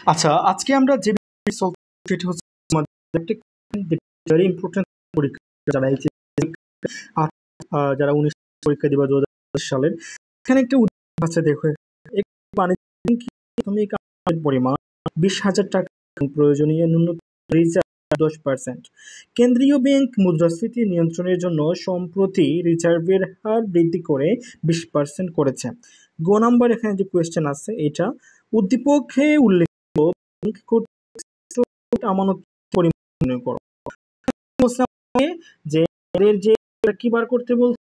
আচ্ছা, আজকে আমরা যে বিষয়টি solve করব সেটি হচ্ছে আমাদের একটা very important পরীক্ষা যারা যারা 19 পরীক্ষা দিবা 2025 সালের। এখানে একটা উদাহরণ আছে দেখো। একটি বাণিজ্যিক প্রাথমিক আয়ের পরিমাণ 20,000 টাকা প্রয়োজনীয় ন্যূনতম রিজার্ভ 10%। কেন্দ্রীয় ব্যাংক মুদ্রাস্ফীতি নিয়ন্ত্রণের জন্য সম্প্রতি রিজার্ভের হার বৃদ্ধি করে 20% করেছে। গ নাম্বার এখানে যে কোয়েশ্চেন আছে এটা উদ্দীপকে উল্লেখিত ব্যাংক কর্তৃক আমানত পরিমাণ নির্ণয় করো। বলছে আমাকে যে এর যে কি বার করতে বলছে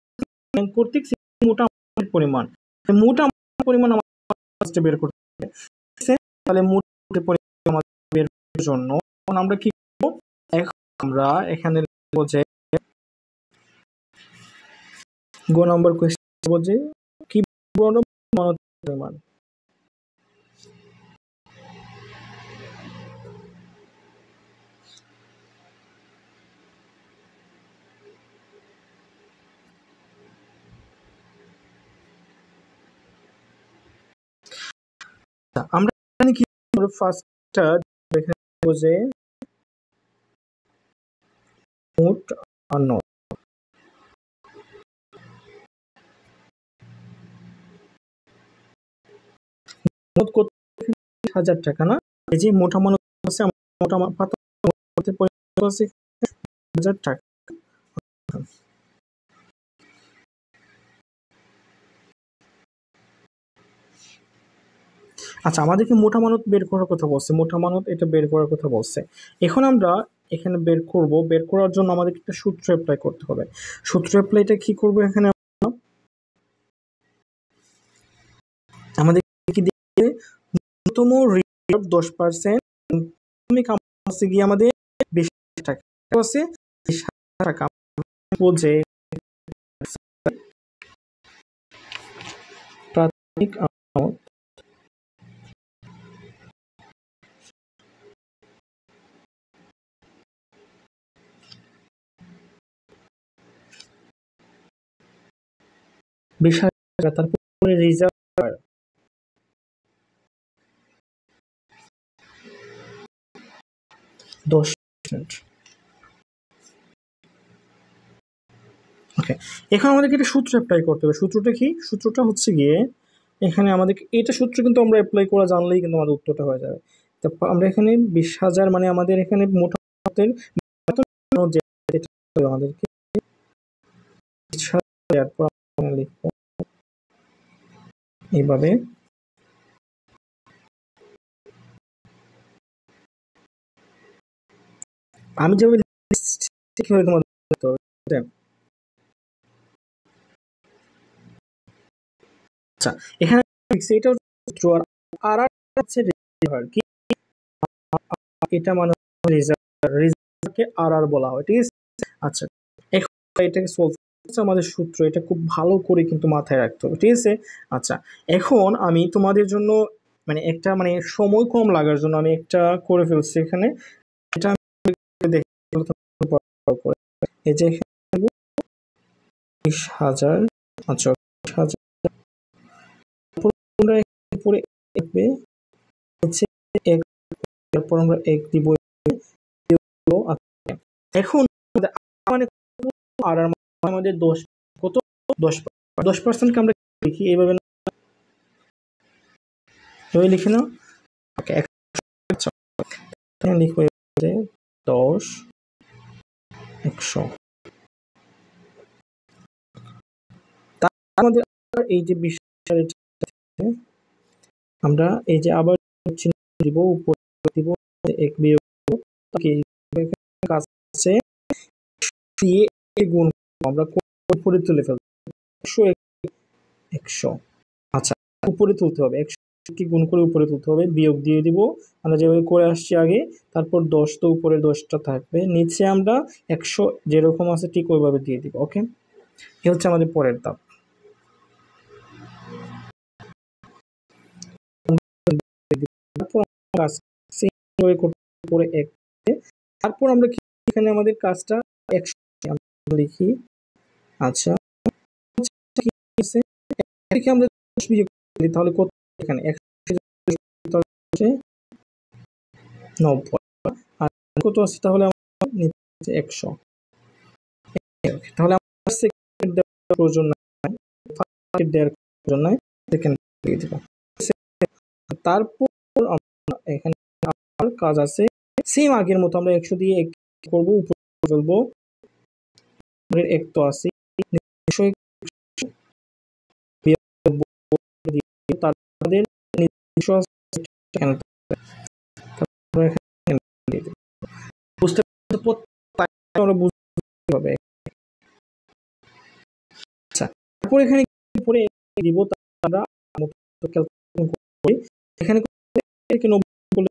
ব্যাংক কর্তৃক মোটা আমানত পরিমাণ। মোটা আমানত পরিমাণ আমাদের বের করতে হবে। তাহলে মোটা পরিমাণ আমাদের বের করার জন্য আমরা কি করব? এখন আমরা এখানে লিখব যে গ নাম্বার কোয়েশ্চেন লিখব যে কি বড় আমানত পরিমাণ। আমরা এখানে কি করব? ফার্স্টটা এখানে লিখব যে মোট আমানত। মোট কত? 20,000 টাকা না? এই যে মোটা আমানত আছে মোটা আমানতের পরিমাণ আছে 20,000 টাকা। আচ্ছা, আমাদেরকে মোটা আমানত বের করার কথা বলছে। মোটা আমানত এটা বের করার কথা বলছে। এখন আমরা এখানে বের করব। বের করার জন্য আমাদেরকে একটা সূত্র অ্যাপ্লাই করতে হবে। সূত্র অ্যাপ্লাইটা কি করব এখানে আমাদের কি দিতে ন্যূনতম রিজার্ভ 10%, প্রাথমিক আমানত আছে গিয়ে আমাদের 20,000 টাকা। আছে 20,000 টাকা বলছে প্রাথমিক আমানত টাকা, তারপরে রিজার্ভ 10%। ওকে, এখন আমাদেরকে একটা সূত্র অ্যাপ্লাই করতে হবে। সূত্রটা কি? সূত্রটা হচ্ছে গিয়ে এখানে আমাদের এটা সূত্র কিন্তু আমরা অ্যাপ্লাই করা জানলেই কিন্তু আমাদের উত্তরটা হয়ে যাবে। তো আমরা এখানে 20,000 মানে আমাদের এখানে মোটা আমানতের আমাদেরকে 20,000 এরপর আমরা লিখব এইভাবে। আমি যেভাবে ঠিক হয়ে তোমাদের দেখতে হবে। আচ্ছা, এখানে এটা সূত্র আর হচ্ছে রিজার্ভ কি এটা মানে রিজার্ভকে আর বলা হয়, ঠিক আছে? আচ্ছা, এখন এটাকে সলভ করতে আমাদের সূত্র এটা খুব ভালো করে কিন্তু মাথায় রাখতে হবে, ঠিক আছে? আচ্ছা, এখন আমি তোমাদের জন্য মানে একটা মানে সময় কম লাগার জন্য আমি একটা করে ফেলছি এখানে। এটা আমি দেখে এই যে 20,000। আচ্ছা, 20,000 উপরে হচ্ছে এক, তারপর আমরা এক দিব। এখন মানে আর আমাদের 10 কত 10% কে আমরা লিখি এইভাবে লিখে নাও। ওকে, আচ্ছা লিখবো যে 10 100। আমাদের এই যে 20 আমরা এই যে আবার চিহ্ন দিব, উপরে দিব এক বিয়োগ কাজ আছে দিয়ে গুণ আমরা উপরে তুলে ফেলব 100। আচ্ছা, উপরে তুলতে হবে 100 কি গুণ করে উপরে তুলতে হবে, বিয়োগ দিয়ে দিব আমরা যেভাবে করে আসছি আগে। তারপর 10 তো উপরে 10টা থাকবে, নিচে আমরা 100 যেরকম আছে ঠিক ওইভাবে দিয়ে দিব। ওকে, এই হচ্ছে আমাদের পরের ধাপ। তারপর আমরা এখানে আমাদের কাজটা 100 লিখি। আচ্ছা, আমরা তাহলে কত এখানে 100 90 আর কত আছে তাহলে আমার নিতে হচ্ছে 100 তাহলে আমার সেকেন্ড দেওয়ার প্রয়োজন নাই ফার্স্ট দেওয়ার প্রয়োজন নাই সেকেন্ড দিয়ে দিব তারপর আমরা এখানে আমার কাজ আছে সেম আগের মতো আমরা 100 দিয়ে এক করব উপরে ফেলবো এক তো আছে তাদের নিজস্ব বুঝতে আমরা বুঝতে হবে আচ্ছা তারপর এখানে পরে দিব আমরা এখানে 90 করলে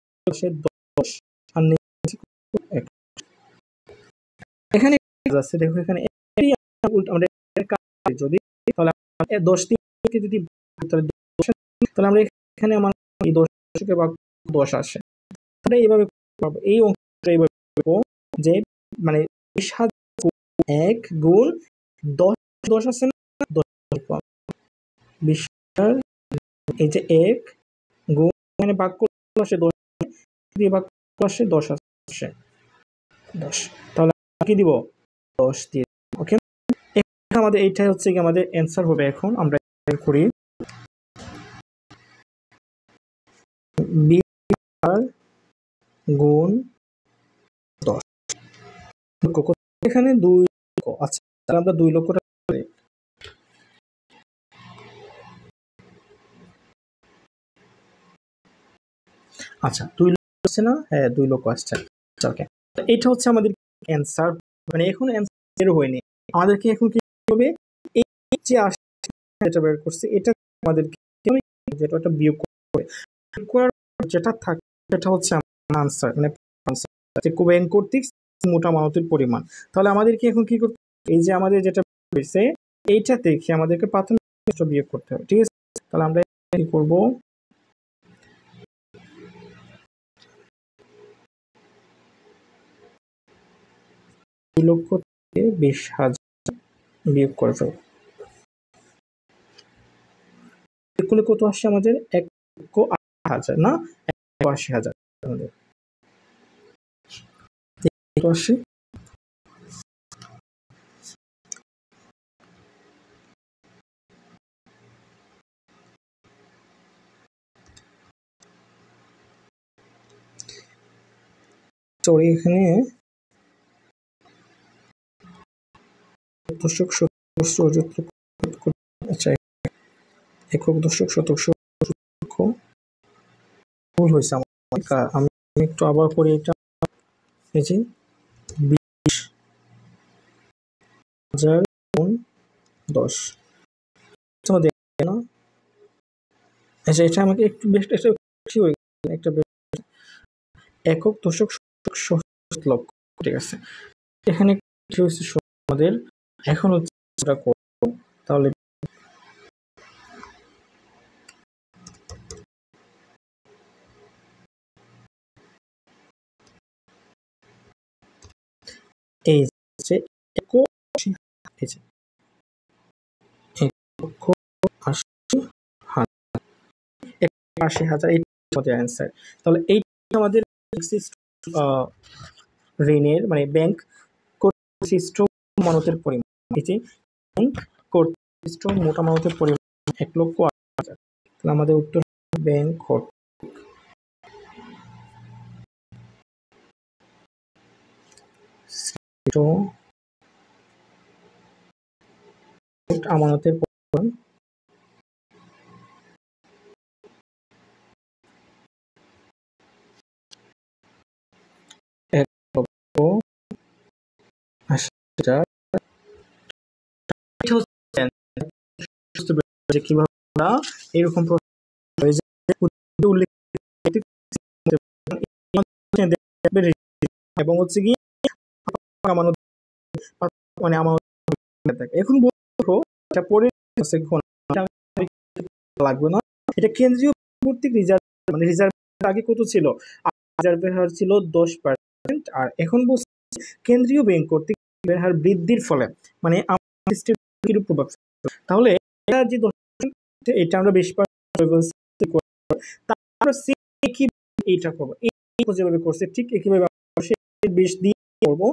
10 আর এখানে আছে দেখো এখানে আমরা যদি তাহলে 10 থেকে যদি তাহলে আমরা এখানে আমার এই 10 কে ভাগ 10 আসে আমরা এইভাবে পাবো এই অঙ্কটা এইভাবে করব যে মানে 1 গুণ 10 10 আছে না 10 20 এই যে 1 গুণ মানে ভাগ করলে আসে 10 দিয়ে ভাগ করলে আসে 10 আসে 10 তাহলে কি দিব 10 দিয়ে ওকে আমাদের এইটাই হচ্ছে কি আমাদের অ্যান্সার হবে এখন আমরা করি 20 গুণ 10 এখানে 2 লক্ষ আচ্ছা তাহলে আমরা 2 লক্ষ টাকা আচ্ছা 2 লক্ষ আসছে না হ্যাঁ 2 লক্ষ আসছে ওকে এটা হচ্ছে আমাদের অ্যান্সার মানে এখন অ্যান্সার হয়নি আমাদেরকে এখন কি হবে এই যে এটা বের করছে এটা আমাদেরকে যেটা একটা বিয়োগ করে করার যেটা থাকে সেটা হচ্ছে আমার আনসার মানে আনসার ব্যাংক কর্তৃক মোটা মানতের পরিমাণ তাহলে আমাদেরকে এখন কি করতে এই যে আমাদের যেটা হয়েছে এইটা দেখে আমাদেরকে প্রাথমিক বিয়োগ করতে হবে ঠিক আছে তাহলে আমরা কি করব 2 লক্ষ থেকে 20,000 বিয়োগ করে ফেলব এগুলো কত আসছে আমাদের 1,80,000 না 1,80,000 আমাদের আসে সরি এখানে দশক শতক আচ্ছা একক দশক শতক ভুল হয়েছে আমার আমি একটু আবার করি এটা এই যে 20,000 গুণ 10 না আচ্ছা এটা আমাকে একটু বেশি হয়ে গেল একটা একক দশক শতক লক্ষ ঠিক আছে এখানে কি হয়েছে আমাদের এখন হচ্ছে তাহলে এই যে 80,000 আমাদের অ্যান্সার তাহলে এই আমাদের ঋণের মানে ব্যাংক কর্তৃক মানতের পরিমাণ এই যে ব্যাংক কর্তৃক মোটা মানতের পরিমাণ 1,80,000 তাহলে আমাদের উত্তর ব্যাংক আমানতের পরিমাণ কিভাবে আমরা এরকম এবং হচ্ছে কি মানে আমার এখন এটা পরে লাগবে না এটা কেন্দ্রীয় কর্তৃক রিজার্ভ মানে রিজার্ভ আগে কত ছিল রিজার্ভের হার ছিল 10% আর এখন বলছে কেন্দ্রীয় ব্যাংক কর্তৃক হার বৃদ্ধির ফলে মানে আমাদের প্রভাব তাহলে এটা যে 10% এটা আমরা 20% তারপর এইটা করবো যেভাবে করছে ঠিক একইভাবে 20 দিয়ে করবো,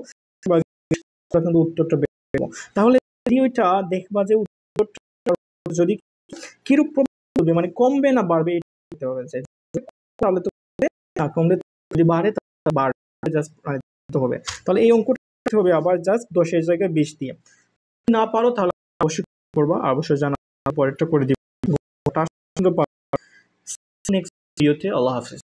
কিন্তু উত্তরটা বের করবো। তাহলে ওইটা দেখবা যে উত্তরটা যদি কিরূপ প্রভাব মানে কমবে না বাড়বে এটা দেখতে হবে। তাহলে তো না কমলে, যদি বাড়ে তাহলে বাড়বে, জাস্ট মানে হবে। তাহলে এই অঙ্কটা হবে আবার জাস্ট 10-এর জায়গায় 20 দিয়ে। না পারো তাহলে অবশ্যই করবা, অবশ্যই জানা পরেরটা করে দিবা। নেক্সট ভিডিওতে। আল্লাহ হাফেজ।